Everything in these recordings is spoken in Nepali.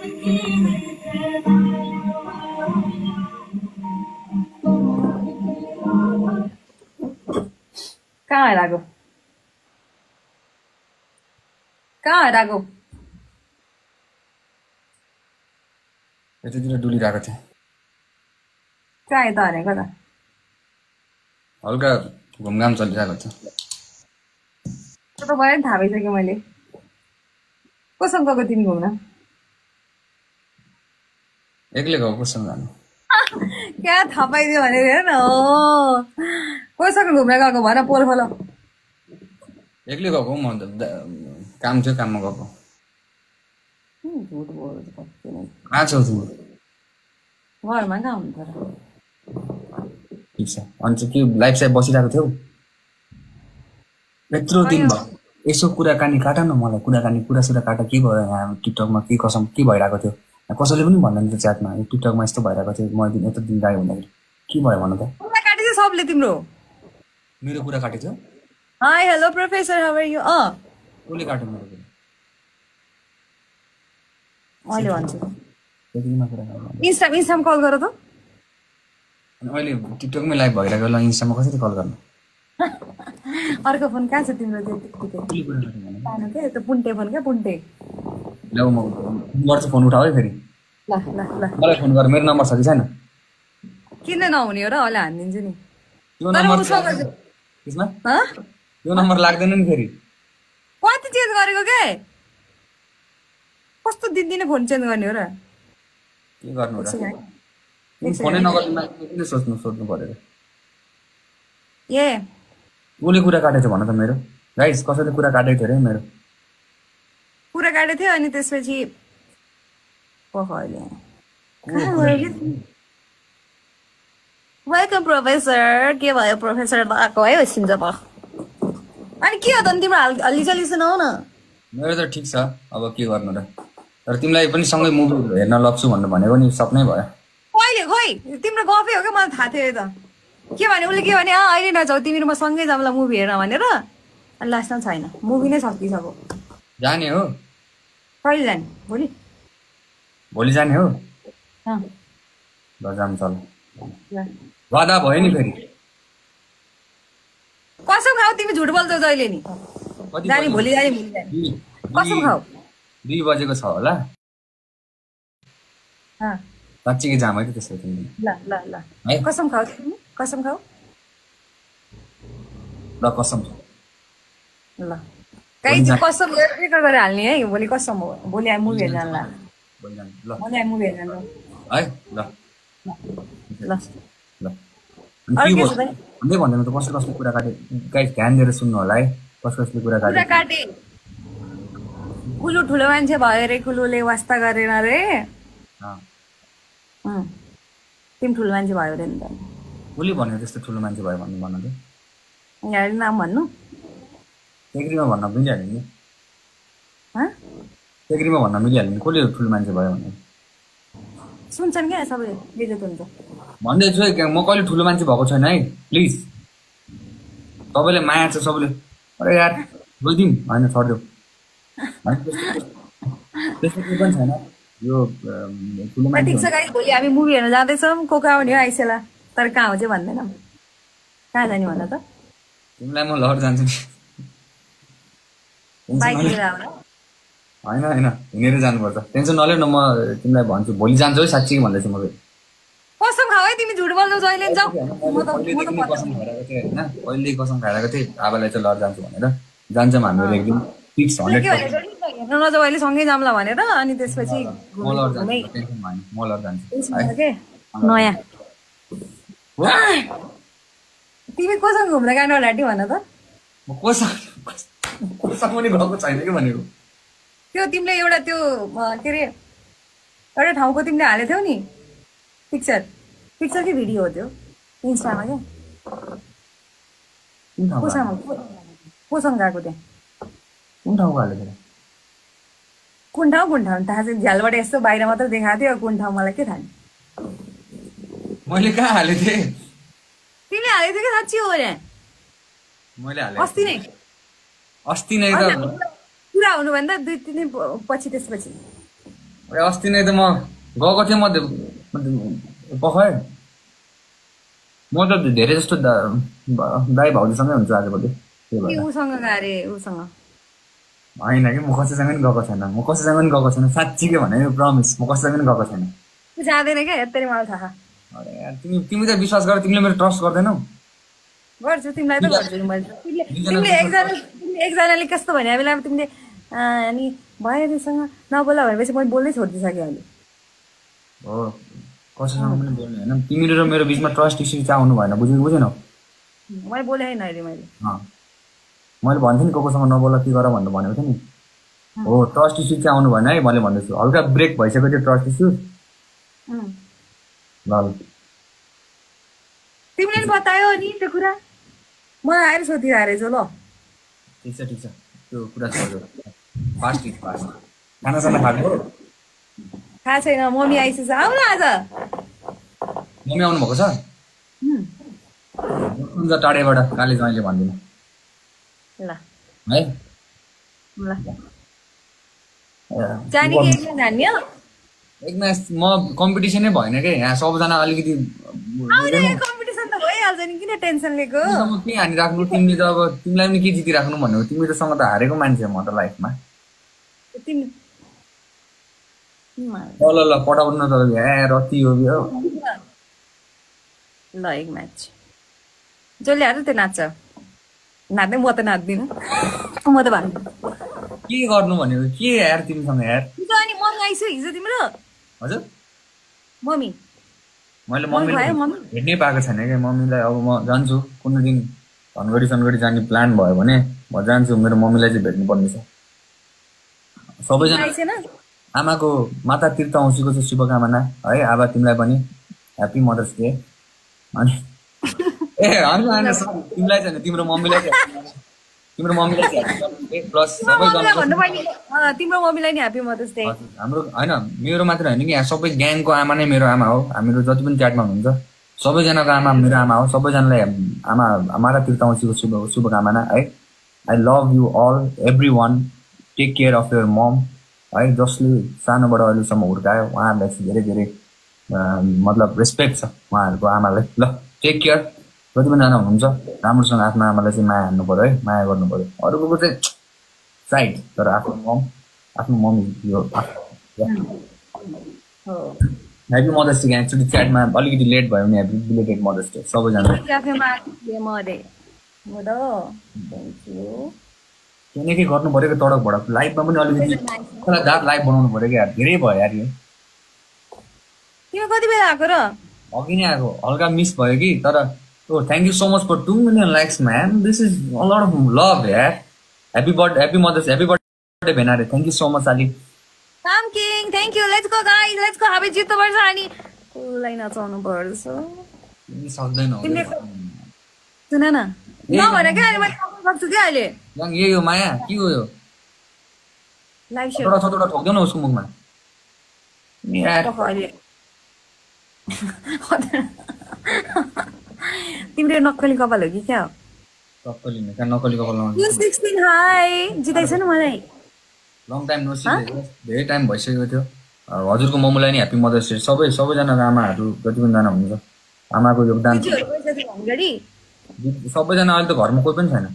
कहाँ हराएको यतातिर डुलिरहेको थिएँ कहाँ यता हरेको त हल्का घुमघाम चलिरहेको थियो त्यो त भयो नि थाहा भइसक्यो मैले कोसँग गएको तिमी घुम्न एक्लै गएको कोसँग जानु क्या थाहा पाइदियो भनेर हेर न कोसँग घुम्न गएको भन पोल खोल एक्लै गएको म त काम थियो काममा गएको झुट बोल्छ कहाँ छौ तिमी घरमा कहाँ हुनु तर ठिक छ अनि चाहिँ के लाइफ साइड बसिरहेको थियौ यत्रो दिन भयो यसो कुराकानी काट न मलाई कुरासुरा काट के भयो यहाँ टिकटकमा के कसम के भइरहेको थियो कसैले पनि भन्दैन थियो च्याटमा टिकटकमा यस्तो भइरहेको थियो म यत्रो दिन गाई हुँदाखेरि के भयो भन त कुरा काटेछ सबले तिम्रो मेरो कुरा काटेछ hi hello professor how are you कसले काट्यो मेरो कुरा अहिले भन्छु त्यतिमा कुरा गर्नु इन्स्टामा कल गर त अनि अहिले टिकटकमै लाइभ भइरहेको ल इन्स्टामा कसरी कल गर्नु अर्को फोन कहाँ छ तिम्रो त्यतिकै सानो के त्यो पुन्टे फोन क्या पुन्टे ल म गर्छु फोन उठाऊ है फेरि ल ल ल मलाई फोन गर मेरो नम्बर छ कि छैन किन नहुने हो र अहिले हानिदिन्छु नि यो नम्बर त्यसमा यो नम्बर लाग्दैन नि फेरि कति चेन्ज गरेको के कस्तो दिनदिनै फोन चेन्ज गर्ने हो र के गर्नु र फोनै नगर्नु किन सोध्नु परेर ए उसले कुरा काटेछ भन त मेरो गाइस कसैले कुरा काटेको थियो अरे मेरो कुरा काटेको थियो अनि त्यसपछि वेलकम प्रोफेसर के भयो प्रोफेसर आएको है होसिन्छ त अनि के हो त तिम्रो हल्लीचल्ली सुनाऊ न मेरो त ठिक छ अब के गर्नु र तर तिमीलाई पनि सँगै मुभी हेर्न लग्छु भन्नु भनेको नि सपनै भयो कहिले खोइ तिम्रो गफै हो क्या मलाई थाहा थियो त के भने उसले के भने अहिले नजाऊ तिमीहरू म सँगै जाउँला मुभी हेर्न भनेर अनि लास्टमा छैन मुभी नै सकिसक्यो जाने हो कहिले जाने भोलि जाने हो ल जाम चल वादा भयो नि फेरि कसम खाऊ तिमी झुट बोल्छौ जहिले नि जाने भोलि जाने कसम खाऊ 2 बजेको छ होला साँच्चीकै जाम है त्यसो तिमी ल ल ल कसम खाऊ तिमी कसम खाऊ ल कसम ल काई चाहिँ कसम गरेर हाल्ने है भोलि कसम हो भोलि हामी मुभी हेर्न जान्ला भोलि हामी मुभी हेर्न जान्ला है ल ल ल भन्दै भन्दैन त कसले कुरा काटे गाइस ध्यान दिएर सुन्नु होला है कसले कुरा काटे कुलु ठुलो मान्छे भयो रे कुलुले वास्ता गरेन रे तिमी ठुलो मान्छे भयो रे नि त उसले भन्यो त्यस्तो ठुलो मान्छे भयो भन्नु भन त यहाँ नाम भन्नु टेक्रीमा भन्न मिलिहाल्यो नि टेक्रीमा भन्न मिलिहाल्यो नि कसले ठुलो मान्छे भयो भने सुन्छन् क्या सबैले बेइज्जत हुन्छ भन्दैछु म कहिले ठुलो मान्छे भएको छैन है प्लिज तपाईँले माया छ सबैले अरे यार बोलिदिउँ होइन छोडिदेऊ त्यस्तो केही पनि छैन यो ठुलो मान्छे ठिक छ गाइस भोलि हामी मुभी हेर्न जाँदैछौँ को कहाँ आउने हो आइसेला तर कहाँ हो चाहिँ भन्दैनौँ कहाँ जाने भन त तिमीलाई म लहर जान्छु नि बाइक लिएर आउन होइन हिँडेर जानुपर्छ टेन्सन नलिeu न म तिमीलाई भन्छु भोलि जान्छु है साँच्चै भन्दैछु म कसम खाऊ है तिमी झुट बोल्छौ जहिले जाऊ पहिलेदेखि कसम खाइरहेको थिएँ आबालाई चाहिँ लहर जान्छु भनेर जान्छौँ हामीहरू एकदम फिक्स 100% हेर्न नजाऊ अहिले सँगै जाम्ला भनेर अनि त्यसपछि म लहर जान्छु नयाँ तिमी कोसँग घुम्न गानु होला भन त म कोसँग पनि गएको छैन कि भनेको त्यो तिमीले एउटा त्यो के अरे एउटा ठाउँको तिमीले हालेको थियौ नि पिक्चर कि भिडियो हो त्यो इन्स्टामा क्या कोसँग गएको त्यहाँ कुन ठाउँको हालेको कुन ठाउँ थाहा चाहिँ झ्यालबाट यस्तो बाहिर मात्र देखाएको थियो कुन ठाउँ मलाई के थाहा मैले कहाँ हालेको थिएँ तिमीले हालेको थियो कि साँच्ची हो यहाँ मैले हाले अस्ति नै त पुरा हुनुभन्दा 2-3 दिन पछि त्यसपछि अस्ति नै त म गएको थिएँ पखै म त धेरै जस्तो दाइ भाउजूसँगै हुन्छु आजभोलि त्यही भएर उसँग गए उसँग होइन कि म कसैसँग पनि गएको छैन साँच्चीकै भने प्रमिस म कसैसँग पनि गएको छैन जाँदैन क्या यत्तरी मलाई थाहा अरे यार तिमी त विश्वास गर तिमीले मेरो ट्रस्ट गर्दैनौ गर्छु तिमीलाई त गर्छु नि मैले तिमीले एकजनाले कस्तो भने बेलामा तिमीले अनि भयो त्योसँग नबोला भनेपछि मैले बोल्दै छोडिदिइसकेँ अहिले हो कसैसँग पनि बोल्ने होइन तिमीले र मेरो बिचमा ट्रस्ट इस्यु चाहिँ आउनु भएन बुझेनौ मैले बोले होइन अहिले मैले भन्थेँ नि कोसँग नबोला के गर भनेर भनेको थिएँ नि हो ट्रस्ट इस्यु चाहिँ आउनु भएन है मैले भन्दैछु हल्का ब्रेक भइसक्यो त्यो ट्रस्ट इस्यु ल तिमीले बतायो नि त्यो कुरा मलाई आएर सोधिरहेको रहेछ ल ठिक छ त्यो कुरा छोड्यो फास्ट खानासाना खाएको थाहा छैन मम्मी आइसकेछ आऊ न आज मम्मी आउनु भएको छ टाढेबाट काले ज्वाइँले भनिदिनु ल है ल जाने कि एकजना जाने हो एकमा म कम्पिटिसनै भएन के यहाँ सबजना अलिकति कम्पिटिसन त भइहाल्छ नि किन टेन्सन लिएको के हानिराख्नु तिमीले त अब तिमीलाई पनि के जितिराख्नु भन्नु तिमीसँग त हारेको मान्छे म त लाइफमा ल पठाउनु त रति हो ल एक म्याच जसले हाल्छ त्यो नाच्छ नाच्दै म त नाच्दिनँ म त भन्छु के गर्नु भनेको के यार तिमीसँग यार अनि मम्मी आइसक्यो हिजो तिम्रो हजुर मम्मी मैले मम्मीलाई भेट्नै पाएको छैन क्या मम्मीलाई अब म जान्छु कुनै दिन धनगढी जाने प्लान भयो भने म जान्छु मेरो मम्मीलाई चाहिँ भेट्नु पर्ने छ सबैजना आमाको माता तीर्थ औँसीको चाहिँ शुभकामना है आबा तिमीलाई पनि ह्याप्पी मदर्स डे अनि ए होइन तिमीलाई चाहिँ तिम्रो मम्मीलाई प्लस तिम्रो मम्मीलाई नि ह्याप्पी मदर्स डे हाम्रो होइन मेरो मात्र होइन कि यहाँ सबै ग्याङको आमा नै मेरो आमा हो हामीहरू जति पनि च्याटमा हुनुहुन्छ सबैजनाको आमा मेरो आमा हो सबैजनालाई आमा माता तीर्थ औँसीको शुभकामना hey I love you all everyone take care of your mom hey जसले सानोबाट अहिलेसम्म हुर्कायो उहाँहरूलाई चाहिँ धेरै धेरै मतलब रेस्पेक्ट छ उहाँहरूको आमालाई ल टेक केयर जति पनि जना हुनुहुन्छ राम्रोसँग आफ्नो आमालाई चाहिँ माया हान्नु पऱ्यो है माया गर्नु पऱ्यो अरूको चाहिँ साइड तर आफ्नो मम यो ह्याप्पी मदर्स डे एक्चुली च्याटमा अलिकति लेट भयो भने ह्याप्पी बिलेटेड मदर्स डे सबैजना केही केही गर्नु पऱ्यो कि तडक भडक लाइफमा पनि अलिकति दाँत लाइफ बनाउनु पऱ्यो कि यार धेरै भयो यार यो तिमी कति बेला आएको र अघि नै आएको हल्का मिस भयो कि तर thank you so much for 2 million likes, man. This is a lot of love, yeah. Happy birthday, Benare. Thank you so much, Ali. Sam King, thank you. Let's go, guys. Let's go. Have a jitto barsa ani. Kulai na chaunu barsa. Ini सक्दैन हो. सुन न. न भने के अहिले मैले कल गर्छु के अहिले. yang यो माया के हो यो? Live share. थोडा ठोक्दैन उसको मुखमा. यार. तिम्रो नक्कली कपाल हो कि क्या हो नक्कली कपाल यु 16 हाई जिताइछ नि मलाई लङ टाइम नो सी धेरै टाइम भइसकेको थियो हजुरको मम्मीलाई नि ह्याप्पी मदर्स डे सबैजना आमाहरू जति पनि जना हुनुहुन्छ आमाको योगदान सबैजना अहिले त घरमा कोही पनि छैन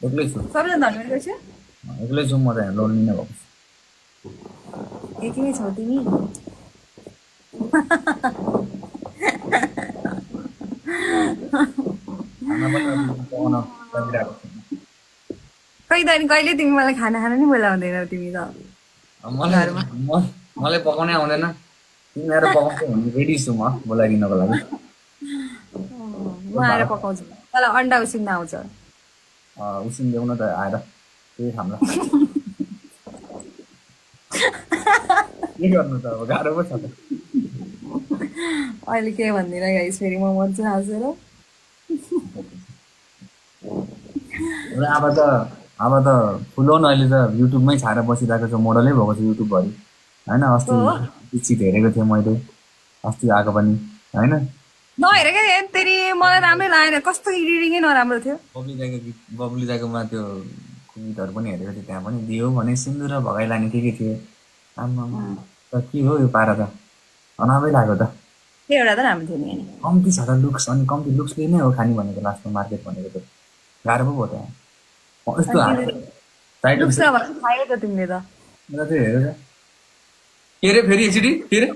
एक्लै छु एक्लै छु म त यहाँ लोन्ली नै भएको छु एक्लै छौ तिमी खै त अनि कहिले तिमी मलाई खाना खान नि बोलाउँदैनौ तिमी त मलाई पकाउनै आउँदैन तिमी आएर पकाउँछौ भने रेडी छु म बोलाइदिनको लागि म आएर पकाउँछु मलाई अन्डा उसिन्न आउँछ उसिन्देऊ न त आएर त्यही खाम्ला के गर्नु त अब गाह्रो पो छ त अहिले के भन्दिन गाइस फेरि म मर्छु हाँसेर अब त फुल अन अहिले त युट्युबमै छाएर बसिरहेको छ मोडलै भएको छ युट्युबभरि होइन अस्ति पिछित हेरेको थिएँ मैले अस्ति आएको पनि होइन नहेर क्या तेरि मलाई राम्रै लागेन कस्तो एडिटिङै नराम्रो थियो बब्ली दाइकोमा त्यो गीतहरू पनि हेरेको थिएँ त्यहाँ पनि दियो भने सिन्दुर भगाइ लाने के थियो आम्मामा त के हो यो पारा त अनामै लाग्यो त त्यो एउटा त राम्रो थियो नि अनि कम्ती छ त लुक्स अनि कम्ती लुक्सले नै हो खाने भनेको लास्टमा मार्केट भनेको त गाह्रो पो भयो त यस्तो टाइटल लुक्स नभएर खायो त तिमीले त र चाहिँ हेरेर के अरे फेरि एकचोटि के अरे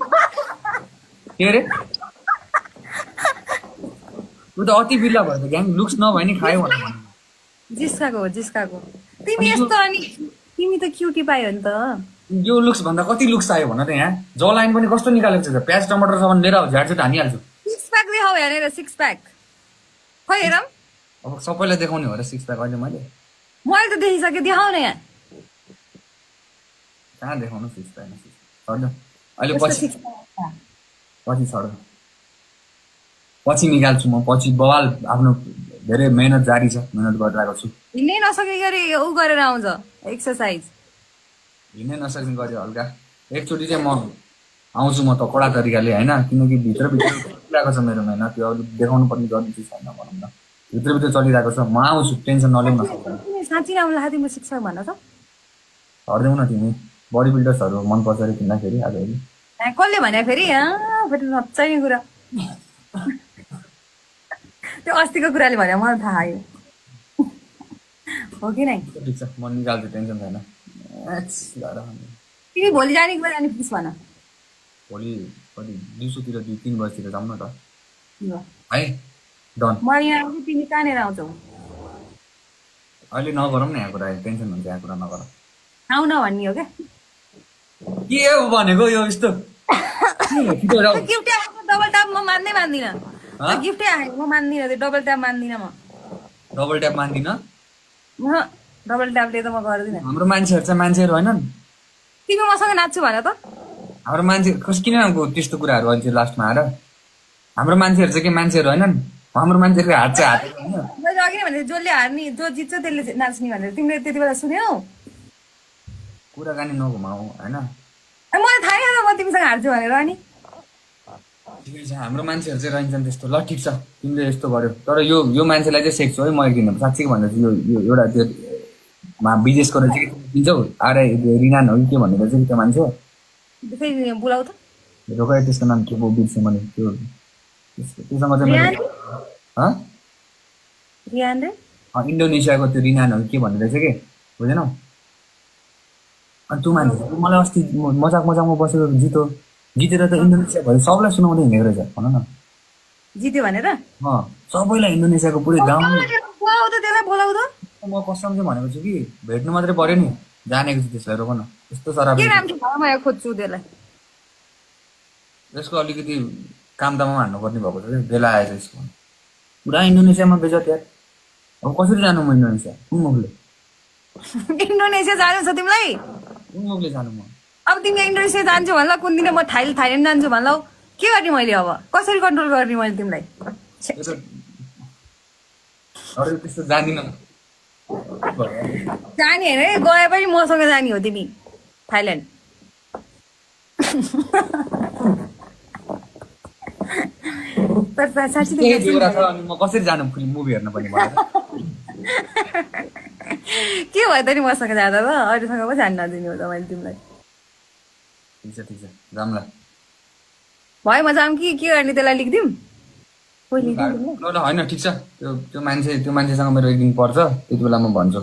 के अरे ऊ त अति बिल्ला भयो त ग्याङ लुक्स नभए नि खायो भनेर जिस्काको हो जिस्काको तिमी यस्तो अनि तिमी त क्युटी पायो नि त यो लुक्स भन्दा कति लुक्स आयो भन त यहाँ ज लाइन पनि कस्तो निकालेको छ प्याज टमाटर सामान लिएर झ्याडझुट हानिहाल्छु 6 प्याक देखाऊ हेरेर 6 प्याक खै हेरौँ अब सबैलाई देखाउने हो र 6 प्याक अहिले मैले त देखिसकेँ देखाउ न यहाँ कहाँ देखाउनु 6 प्याक छोड्नु अहिले पछि पछि छोड्नु पछि निकाल्छु म पछि बवाल आफ्नो धेरै मेहनत जारी छ मेहनत गरिरहेको छु हिँड्नै नसके गरी ऊ गरेर आउँछ एक्सर्साइज हिँड्नै नसक्ने गऱ्यो हल्का एकचोटि चाहिँ म आउँछु म त कडा तरिकाले होइन किनकि भित्रभित्र चलिरहेको छ मेरो मेहनत त्यो अलिक देखाउनु पर्ने जरुरी चाहिँ छैन भनौँ न भित्रभित्र चलिरहेको छ म आउँछु टेन्सन नलिउँ न साँच्ची राम्रो लाग्यो तिम्रो 6 प्याक भन त हर्दैउ न तिमी बडी बिल्डर्सहरू मनपर्छ अरे किन्दाखेरि आजभोलि कसले भने फेरि फेरि नचाहिने कुरा त्यो अस्तिको कुराले भने मलाई थाहा आयो हो कि नै ठिक छ म निकाल्छु टेन्सन छैन तिमी भोलि जाने कि जाने प्लिज भन भोलि कति दिउँसोतिर 2-3 बजीतिर जाउँ न त ल है डन म यहाँ आउँछु तिमी कहाँनिर आउँछौ अहिले नगरौँ न यहाँ कुरा टेन्सन हुन्छ यहाँ कुरा नगर आउ न भन्ने हो क्या के हो भनेको यो यस्तो गिफ्टै आएको डबल ट्याप म मान्दिनँ गिफ्टै आएको म मान्दिनँ त्यो डबल ट्याप मान्दिनँ म डबल ट्याप मान्दिन डबल ट्यापले त म गर्दिनँ हाम्रो मान्छेहरू चाहिँ मान्छेहरू होइनन् तिमी मसँग नाच्छु भन त हाम्रो मान्छे किन त्यस्तो कुराहरू अहिले लास्टमा आएर हाम्रो मान्छेहरू चाहिँ के मान्छेहरू होइनन् हाम्रो मान्छेको हात चाहिँ हात होइन मैले अघि नै भने जसले हार्ने जो जित्छ त्यसले नाच्ने भनेर तिमीले त्यति बेला सुन्यौ कुराकानी नघुमाऊ होइन मलाई थाहा छैन म तिमीसँग हार्छु भनेर अनि ठिकै छ हाम्रो मान्छेहरू चाहिँ रहन्छन् त्यस्तो ल ठिक छ तिमीले यस्तो गर्यो तर यो मान्छेलाई चाहिँ सेक्छु है म एकदिन साँच्चै भन्दा चाहिँ यो एउटा त्यो विदेशको रहेछ कि दिन्छौ आएर रिनान हो कि के भनेर चाहिँ त्यो मान्छे फेरि बोलाउ त रोकाइ त्यसको नाम के पो बिर्सेँ मैले त्योसँग चाहिँ मैले रियान रे इन्डोनेसियाको त्यो रिनान हो कि के भन्ने रहेछ कि बुझेनौ अनि त्यो मान्छे मलाई अस्ति मजाकमा बसेको जितेर त इन्डोनेसिया भयो सबलाई सुनाउँदै हिँडेको रहेछ भन न जित्यो भनेर सबैलाई इन्डोनेसियाको पुरै गाउँ बोलाउ त त्यसलाई बोलाउ त म कसम चाहिँ भनेको छु कि भेट्नु मात्रै पर्यो नि जानेको छु त्यसलाई रोक न यस्तो सराब के नाम छ म यहाँ खोज्छु त्यसलाई यसको अलिकति काम दाममा हान्नुपर्ने भएको छ कि बेला आएछ यसको पुरा इन्डोनेसियामा बेचत यार अब कसरी जानु म इन्डोनेसिया कुन मुखले इन्डोनेसिया जानु छ तिमीलाई कुन मुखले जानु म अब तिमीले इन्डोनेसिया जान्छु भन्ला कुन दिन म थाइल्यान्ड जान्छु भन्ला के गर्ने मैले अब कसरी कन्ट्रोल गर्ने मैले तिमीलाई अरू त्यस्तो जान्दिनँ जाने होइन गए पनि मसँग जाने हो तिमी थाइल्यान्ड अनि म कसरी जानु मुभी हेर्न पनि के भयो त नि मसँग जाँदा त अरूसँग पो जानु नदिने हो त मैले तिमीलाई ठिक छ जाऊँ ल भयो म जाऊँ कि के गर्ने त्यसलाई लेखिदिउँ ल होइन ठिक छ त्यो मान्छेसँग मेरो एक दिन पर्छ त्यति बेला म भन्छु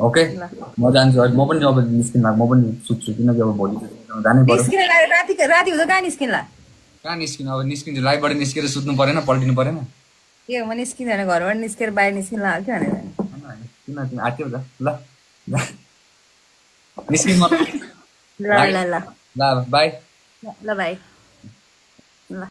ओके म जान्छु म पनि अब निस्किनु म पनि सुत्छु किनकि अब भोलि जानै पर्यो राति हुँदा कहाँ निस्किन्ला कहाँ निस्किनु अब निस्किन्छु लाइफबाट निस्केर सुत्नु परेन पल्टिनु परेन के म निस्किँदैन घरबाट निस्केर बाहिर निस्किन्ला के भनेर किन आँट्यो ल निस्किनु ल बाई ल बाई ल